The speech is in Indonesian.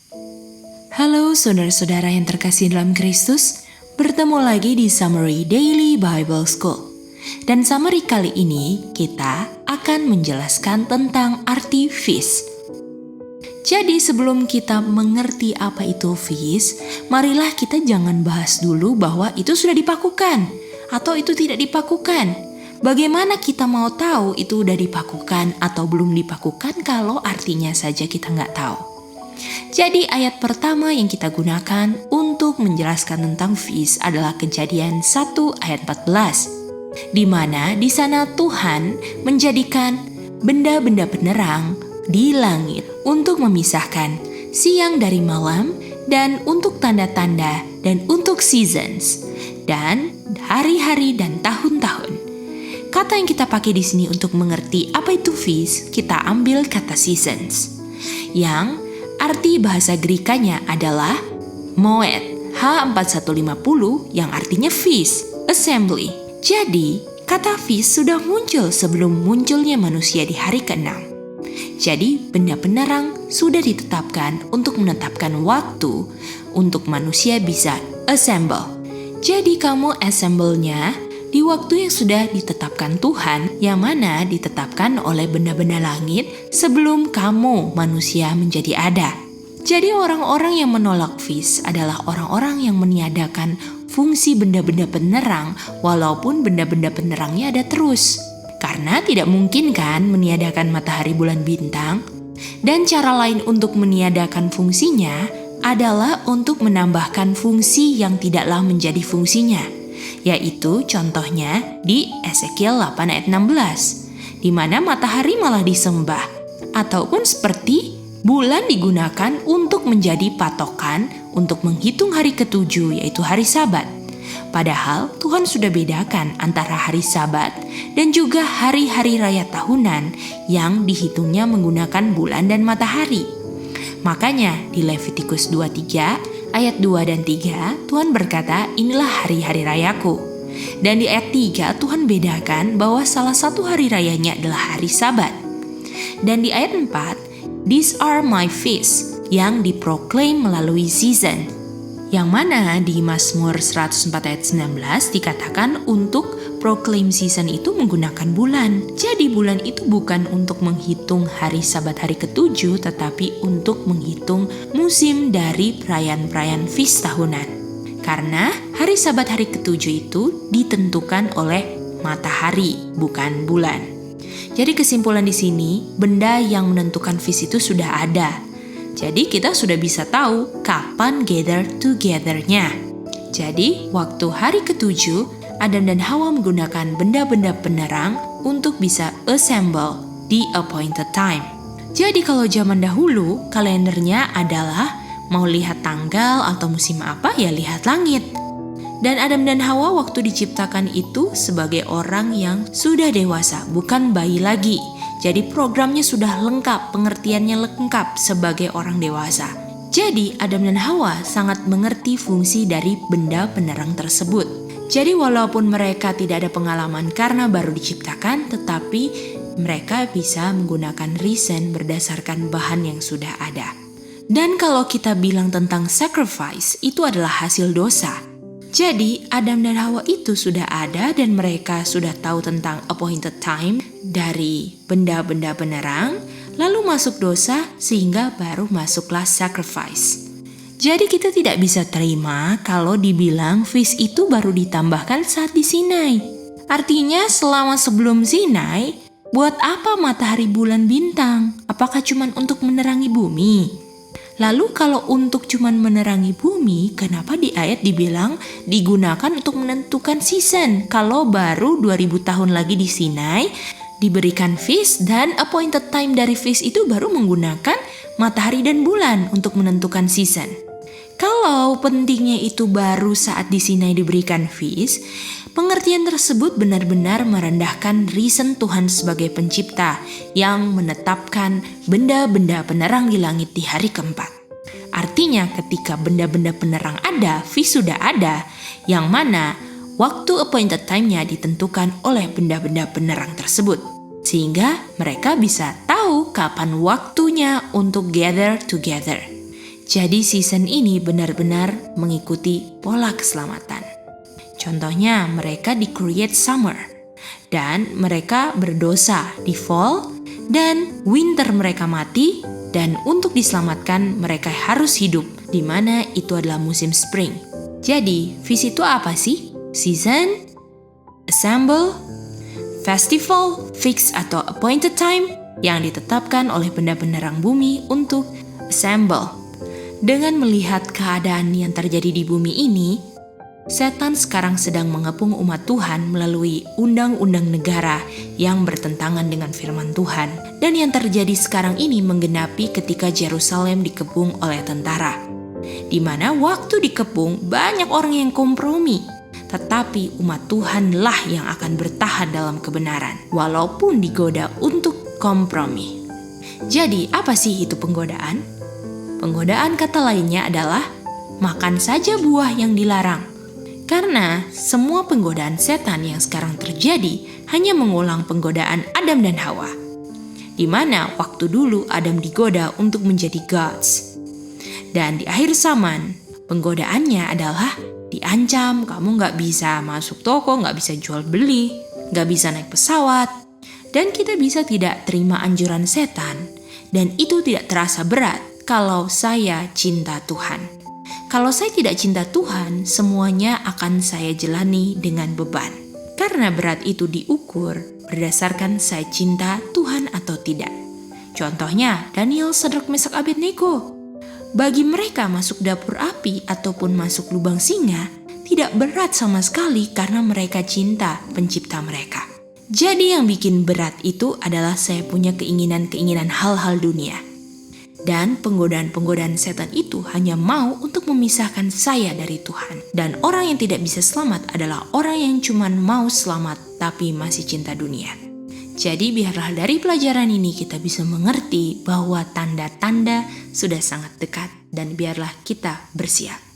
Halo saudara-saudara yang terkasih dalam Kristus, bertemu lagi di Summary Daily Bible School. Dan summary kali ini kita akan menjelaskan tentang arti feast. Jadi sebelum kita mengerti apa itu feast, marilah kita jangan bahas dulu bahwa itu sudah dipakukan atau itu tidak dipakukan. Bagaimana kita mau tahu itu udah dipakukan atau belum dipakukan kalau artinya saja kita nggak tahu. Jadi ayat pertama yang kita gunakan untuk menjelaskan tentang feast adalah Kejadian 1 ayat 14. Di mana di sana Tuhan menjadikan benda-benda penerang di langit untuk memisahkan siang dari malam dan untuk tanda-tanda dan untuk seasons dan hari-hari dan tahun-tahun. Kata yang kita pakai di sini untuk mengerti apa itu feast, kita ambil kata seasons. Yang arti bahasa Grikanya adalah moed, H4150 yang artinya feast, assembly. Jadi, kata feast sudah muncul sebelum munculnya manusia di hari ke-6. Jadi, benda penerang sudah ditetapkan untuk menetapkan waktu untuk manusia bisa assemble. Jadi, kamu assemble-nya di waktu yang sudah ditetapkan Tuhan, yang mana ditetapkan oleh benda-benda langit sebelum kamu manusia menjadi ada. Jadi orang-orang yang menolak feast adalah orang-orang yang meniadakan fungsi benda-benda penerang walaupun benda-benda penerangnya ada terus. Karena tidak mungkin kan meniadakan matahari, bulan, bintang. Dan cara lain untuk meniadakan fungsinya adalah untuk menambahkan fungsi yang tidaklah menjadi fungsinya. Yaitu contohnya di Ezekiel 8 ayat 16, di mana matahari malah disembah. Ataupun seperti bulan digunakan untuk menjadi patokan untuk menghitung hari ke-7 yaitu hari Sabat. Padahal Tuhan sudah bedakan antara hari Sabat dan juga hari-hari raya tahunan yang dihitungnya menggunakan bulan dan matahari. Makanya di Levitikus 23 ayat 2 dan 3, Tuhan berkata, inilah hari-hari rayaku. Dan di ayat 3, Tuhan bedakan bahwa salah satu hari rayanya adalah hari Sabat. Dan di ayat 4, these are my feasts, yang diproklaim melalui season. Yang mana di Mazmur 104 ayat 19 dikatakan untuk proclaim season itu menggunakan bulan. Jadi bulan itu bukan untuk menghitung hari Sabat hari ke-7, tetapi untuk menghitung musim dari perayaan-perayaan feast tahunan. Karena hari Sabat hari ke-7 itu ditentukan oleh matahari, bukan bulan. Jadi kesimpulan di sini, benda yang menentukan feast itu sudah ada. Jadi kita sudah bisa tahu kapan gather together-nya. Jadi waktu hari ke-7, Adam dan Hawa menggunakan benda-benda penerang untuk bisa assemble di appointed time. Jadi kalau zaman dahulu, kalendernya adalah mau lihat tanggal atau musim apa ya lihat langit. Dan Adam dan Hawa waktu diciptakan itu sebagai orang yang sudah dewasa, bukan bayi lagi. Jadi programnya sudah lengkap, pengertiannya lengkap sebagai orang dewasa. Jadi Adam dan Hawa sangat mengerti fungsi dari benda penerang tersebut. Jadi walaupun mereka tidak ada pengalaman karena baru diciptakan, tetapi mereka bisa menggunakan reason berdasarkan bahan yang sudah ada. Dan kalau kita bilang tentang sacrifice, itu adalah hasil dosa. Jadi Adam dan Hawa itu sudah ada dan mereka sudah tahu tentang appointed time dari benda-benda penerang, lalu masuk dosa sehingga baru masuklah sacrifice. Jadi kita tidak bisa terima kalau dibilang feast itu baru ditambahkan saat di Sinai. Artinya selama sebelum Sinai, buat apa matahari, bulan, bintang? Apakah cuma untuk menerangi bumi? Lalu kalau untuk cuman menerangi bumi, kenapa di ayat dibilang digunakan untuk menentukan season? Kalau baru 2000 tahun lagi di Sinai, diberikan feast dan appointed time dari feast itu baru menggunakan matahari dan bulan untuk menentukan season. Kalau pentingnya itu baru saat di Sinai diberikan feast, pengertian tersebut benar-benar merendahkan reason Tuhan sebagai pencipta yang menetapkan benda-benda penerang di langit di hari keempat. Artinya ketika benda-benda penerang ada, feast sudah ada, yang mana waktu appointed time-nya ditentukan oleh benda-benda penerang tersebut. Sehingga mereka bisa tahu kapan waktunya untuk gather together. Jadi season ini benar-benar mengikuti pola keselamatan. Contohnya mereka di create summer dan mereka berdosa di fall dan winter mereka mati dan untuk diselamatkan mereka harus hidup di mana itu adalah musim spring. Jadi visi itu apa sih? Season, assemble, festival, fix atau appointed time yang ditetapkan oleh benda penerang bumi untuk assemble. Dengan melihat keadaan yang terjadi di bumi ini, setan sekarang sedang mengepung umat Tuhan melalui undang-undang negara yang bertentangan dengan firman Tuhan. Dan yang terjadi sekarang ini menggenapi ketika Yerusalem dikepung oleh tentara. Di mana waktu dikepung banyak orang yang kompromi. Tetapi umat Tuhanlah yang akan bertahan dalam kebenaran, walaupun digoda untuk kompromi. Jadi apa sih itu penggodaan? Penggodaan kata lainnya adalah makan saja buah yang dilarang. Karena semua penggodaan setan yang sekarang terjadi hanya mengulang penggodaan Adam dan Hawa. Di mana waktu dulu Adam digoda untuk menjadi gods. Dan di akhir zaman, penggodaannya adalah diancam kamu gak bisa masuk toko, gak bisa jual beli, gak bisa naik pesawat. Dan kita bisa tidak terima anjuran setan. Dan itu tidak terasa berat kalau saya cinta Tuhan. Kalau saya tidak cinta Tuhan, semuanya akan saya jalani dengan beban. Karena berat itu diukur berdasarkan saya cinta Tuhan atau tidak. Contohnya Daniel, Sadrak, Mesak, Abednego. Bagi mereka masuk dapur api ataupun masuk lubang singa tidak berat sama sekali karena mereka cinta pencipta mereka. Jadi yang bikin berat itu adalah saya punya keinginan-keinginan hal-hal dunia. Dan penggodaan-penggodaan setan itu hanya mau untuk memisahkan saya dari Tuhan. Dan orang yang tidak bisa selamat adalah orang yang cuma mau selamat tapi masih cinta dunia. Jadi biarlah dari pelajaran ini kita bisa mengerti bahwa tanda-tanda sudah sangat dekat dan biarlah kita bersiap.